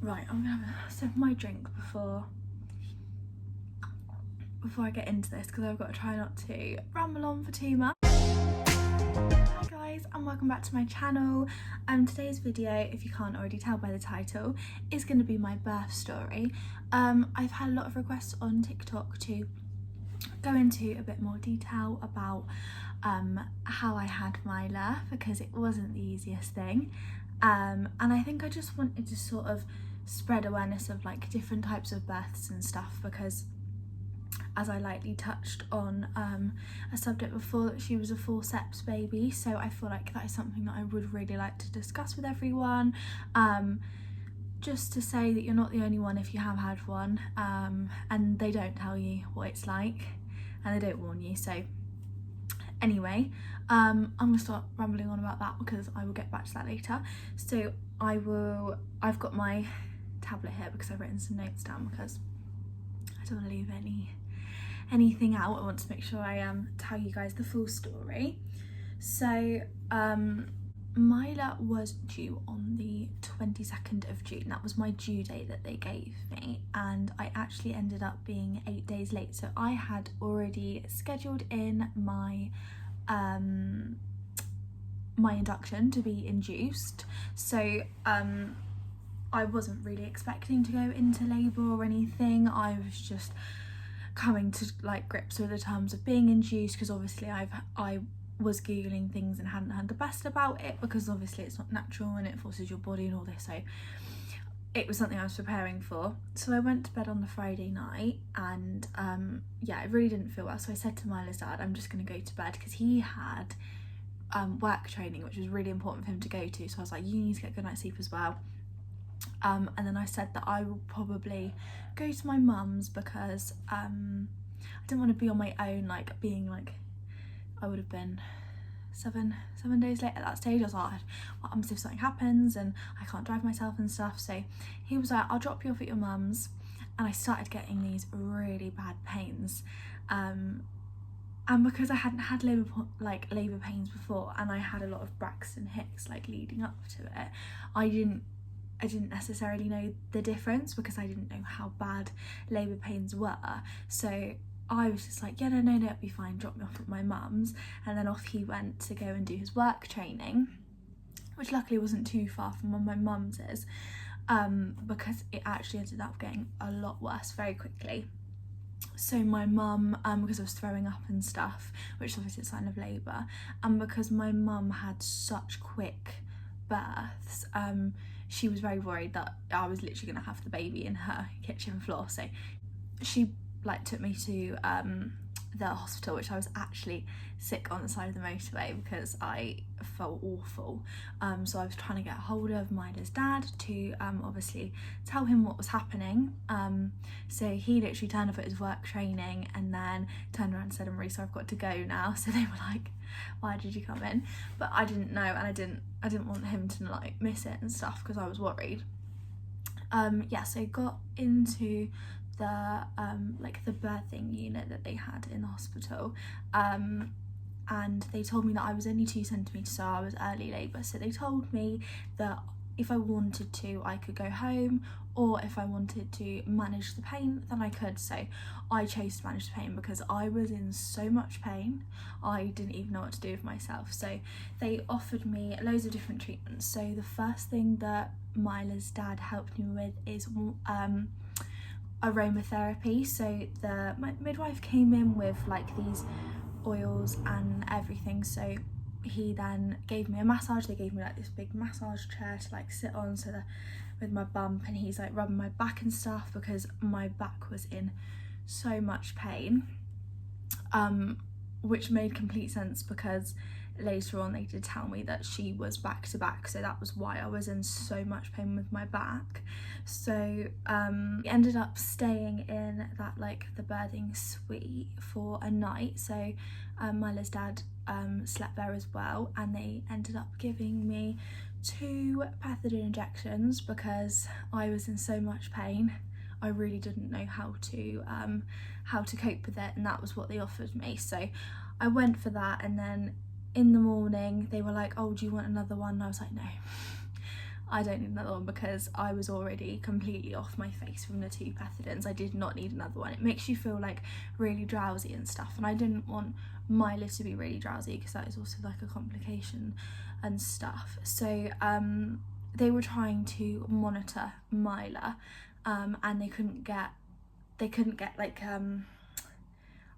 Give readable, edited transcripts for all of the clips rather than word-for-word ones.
Right, I'm gonna have a sip of my drink before I get into this, because I've got to try not to ramble on for too much. Hi guys, and welcome back to my channel. Today's video, if you can't already tell by the title, is going to be my birth story. I've had a lot of requests on TikTok to go into a bit more detail about how I had Myla, because it wasn't the easiest thing, and I think I just wanted to sort of spread awareness of like different types of births and stuff, because as I lightly touched on a subject before, that she was a Forceps baby, so I feel like that is something that I would really like to discuss with everyone, just to say that you're not the only one if you have had one, and they don't tell you what it's like and they don't warn you. So anyway, I'm gonna start rambling on about that because I will get back to that later. So I've got my tablet here because I've written some notes down, because I don't want to leave anything out. I want to make sure I tell you guys the full story. So Myla was due on the 22nd of June. That was my due date that they gave me, and I actually ended up being 8 days late. So I had already scheduled in my my induction to be induced, so I wasn't really expecting to go into labour or anything. I was just coming to like grips with the terms of being induced, because obviously I was googling things and hadn't heard the best about it, because obviously it's not natural and it forces your body and all this, so it was something I was preparing for. So I went to bed on the Friday night, and yeah, I really didn't feel well, so I said to Myla's dad, I'm just going to go to bed, because he had work training, which was really important for him to go to, so I was like, you need to get a good night's sleep as well. And then I said that I will probably go to my mum's, because I didn't want to be on my own, like being like, I would have been seven days late at that stage. I was like, what happens if something happens and I can't drive myself and stuff? So he was like, I'll drop you off at your mum's, and I started getting these really bad pains, and because I hadn't had labour pains before, and I had a lot of Braxton Hicks like leading up to it, I didn't necessarily know the difference, because I didn't know how bad labour pains were. So I was just like, yeah, no, it'll be fine, drop me off at my mum's. And then off he went to go and do his work training, which luckily wasn't too far from where my mum's is, because it actually ended up getting a lot worse very quickly. So my mum, because I was throwing up and stuff, which is obviously a sign of labour, and because my mum had such quick births, she was very worried that I was literally going to have the baby in her kitchen floor. So she like took me to the hospital, which I was actually sick on the side of the motorway because I felt awful. So I was trying to get hold of Myla's dad to obviously tell him what was happening. So he literally turned up at his work training and then turned around and said, I'm really sorry, I've got to go now. So they were like, why did you come in? But I didn't know, and I didn't want him to like miss it and stuff, because I was worried. Yeah, so got into the like the birthing unit that they had in the hospital, and they told me that I was only 2 centimeters, so I was early labour. So they told me that if I wanted to, I could go home, or if I wanted to manage the pain, then I could. So I chose to manage the pain because I was in so much pain, I didn't even know what to do with myself. So they offered me loads of different treatments. So the first thing that Myla's dad helped me with is aromatherapy. So the midwife came in with like these oils and everything, so he then gave me a massage. They gave me like this big massage chair to like sit on, so that with my bump, and he's like rubbing my back and stuff, because my back was in so much pain, which made complete sense, because later on they did tell me that she was back to back, so that was why I was in so much pain with my back. So we ended up staying in that like the birthing suite for a night. So Myla's dad slept there as well, and they ended up giving me 2 pethidine injections because I was in so much pain. I really didn't know how to cope with it, and that was what they offered me. So I went for that, and then in the morning they were like, oh, do you want another one? And I was like, no, I don't need another one because I was already completely off my face from the 2 pethidines. I did not need another one. It makes you feel like really drowsy and stuff, and I didn't want Myla to be really drowsy because that is also like a complication and stuff. So they were trying to monitor Myla, and they couldn't get like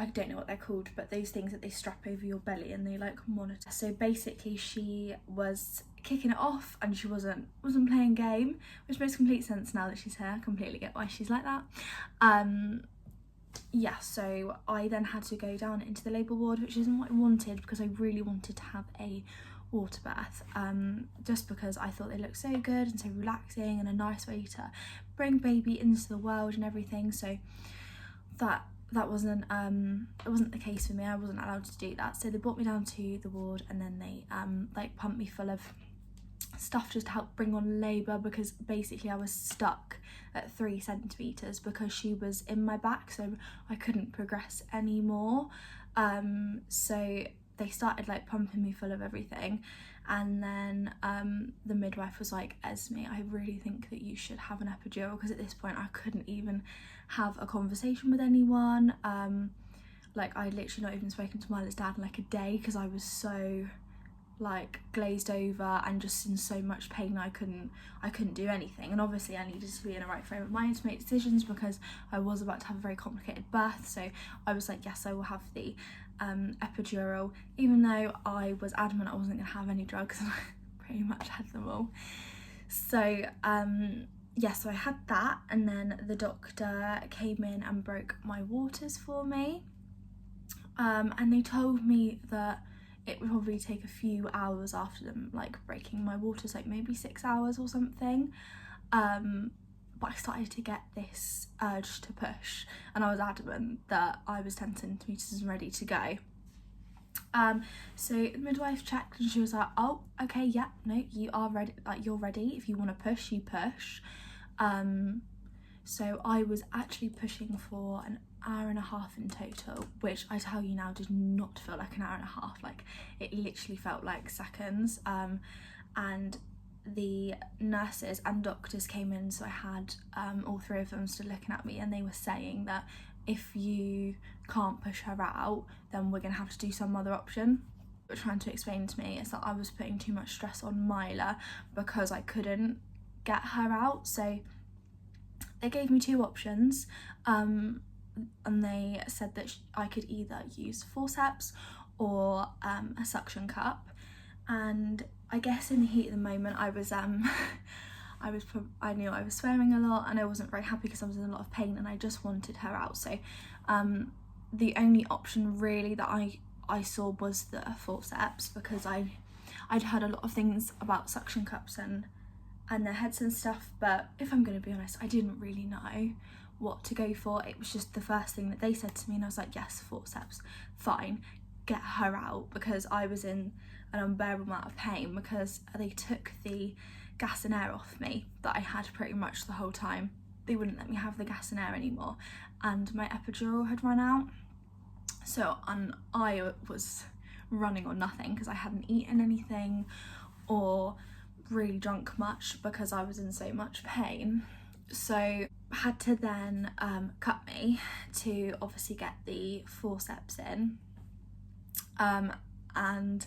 I don't know what they're called, but those things that they strap over your belly and they like monitor. So basically she was kicking it off and she wasn't playing game, which makes complete sense now that she's here. I completely get why she's like that. Yeah, so I then had to go down into the labour ward, which isn't what I wanted because I really wanted to have a water bath, just because I thought they looked so good and so relaxing and a nice way to bring baby into the world and everything. So that wasn't it wasn't the case for me. I wasn't allowed to do that, so they brought me down to the ward and then they like pumped me full of stuff just to help bring on labour, because basically I was stuck at 3 centimeters because she was in my back, so I couldn't progress anymore. So they started like pumping me full of everything, and then the midwife was like, Esme, I really think that you should have an epidural, because at this point I couldn't even have a conversation with anyone. Like I'd literally not even spoken to Myla's dad in like a day because I was so like glazed over and just in so much pain I couldn't do anything. And obviously I needed to be in a right frame of mind to make decisions because I was about to have a very complicated birth. So I was like, yes, I will have the epidural, even though I was adamant I wasn't gonna have any drugs and I pretty much had them all. So yeah, so I had that, and then the doctor came in and broke my waters for me, and they told me that it would probably take a few hours after them like breaking my waters, like maybe 6 hours or something. But I started to get this urge to push, and I was adamant that I was 10 centimeters and ready to go. So the midwife checked and she was like, oh, okay, yeah, no, you are ready, like you're ready. If you want to push, you push. So I was actually pushing for an hour and a half in total, which I tell you now did not feel like an hour and a half. Like it literally felt like seconds. And the nurses and doctors came in, so I had all 3 of them stood looking at me, and they were saying that if you can't push her out, then we're gonna have to do some other option. What they're trying to explain to me is that I was putting too much stress on Myla because I couldn't get her out. So they gave me 2 options, and they said that I could either use Forceps or a suction cup. And I guess in the heat of the moment I was I knew I was swearing a lot and I wasn't very happy because I was in a lot of pain and I just wanted her out. So the only option really that I saw was the Forceps, because I'd heard a lot of things about suction cups and their heads and stuff, but if I'm going to be honest, I didn't really know what to go for. It was just the first thing that they said to me and I was like, yes, Forceps, fine, get her out, because I was in an unbearable amount of pain because they took the gas and air off me that I had pretty much the whole time. They wouldn't let me have the gas and air anymore, and my epidural had run out. So I was running on nothing because I hadn't eaten anything or really drunk much because I was in so much pain. So had to then cut me to obviously get the Forceps in, and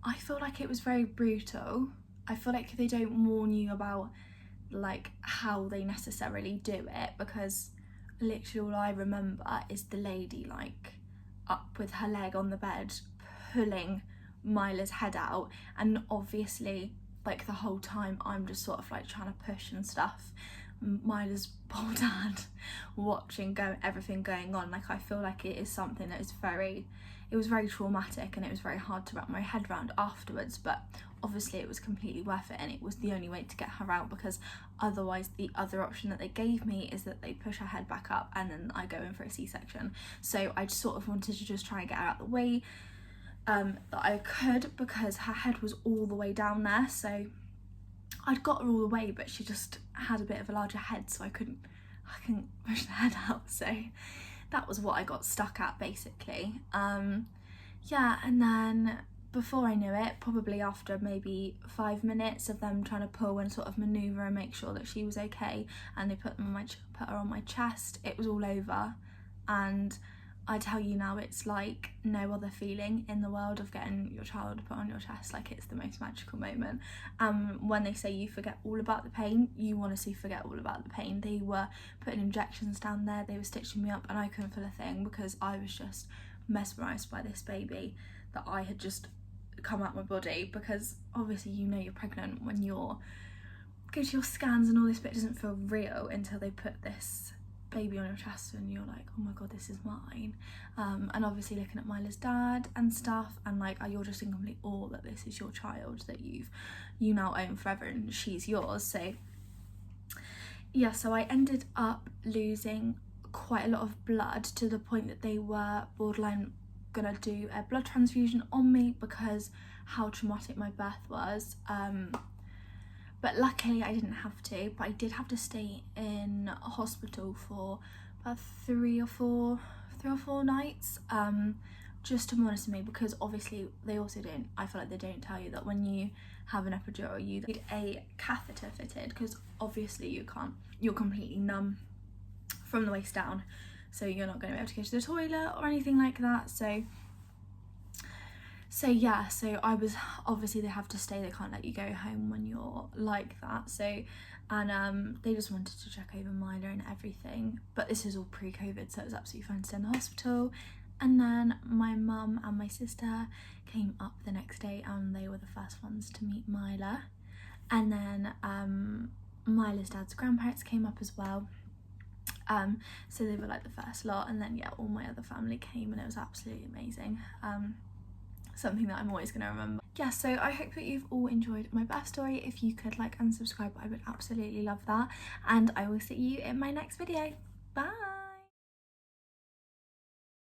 I feel like it was very brutal. I feel like they don't warn you about like how they necessarily do it, because literally all I remember is the lady like up with her leg on the bed pulling Myla's head out, and obviously like the whole time I'm just sort of like trying to push and stuff. Myla's poor dad watching everything going on. Like I feel like it is something that is it was very traumatic and it was very hard to wrap my head around afterwards, but obviously it was completely worth it and it was the only way to get her out, because otherwise the other option that they gave me is that they push her head back up and then I go in for a C-section. So I just sort of wanted to just try and get her out of the way that I could, because her head was all the way down there. So I'd got her all the way, but she just had a bit of a larger head, so I couldn't push the head out. So that was what I got stuck at basically. Yeah, and then before I knew it, probably after maybe 5 minutes of them trying to pull and sort of manoeuvre and make sure that she was okay, and they put her on my chest, it was all over. And I tell you now, it's like no other feeling in the world of getting your child put on your chest. Like, it's the most magical moment. When they say you forget all about the pain, you honestly forget all about the pain. They were putting injections down there, they were stitching me up, and I couldn't feel a thing because I was just mesmerised by this baby that I had just come out my body. Because obviously, you know, you're pregnant when you're go to your scans and all this, but it doesn't feel real until they put this baby on your chest and you're like, oh my god, this is mine. And obviously looking at Myla's dad and stuff, and like, you're just in complete awe that this is your child that you now own forever and she's yours. So yeah, so I ended up losing quite a lot of blood to the point that they were borderline gonna do a blood transfusion on me because how traumatic my birth was. But luckily I didn't have to, but I did have to stay in a hospital for about three or four nights, just to monitor me, because obviously they also don't, I feel like they don't tell you that when you have an epidural you need a catheter fitted, because obviously you're completely numb from the waist down, so you're not going to be able to go to the toilet or anything like that. So yeah, so I was, obviously they have to stay, they can't let you go home when you're like that. So, and they just wanted to check over Myla and everything, but this is all pre-COVID, so it was absolutely fine to stay in the hospital. And then my mum and my sister came up the next day and they were the first ones to meet Myla. And then Myla's dad's grandparents came up as well. So they were like the first lot, and then yeah, all my other family came, and it was absolutely amazing. Something that I'm always going to remember. Yeah, so I hope that you've all enjoyed my birth story. If you could like and subscribe, I would absolutely love that, and I will see you in my next video. Bye.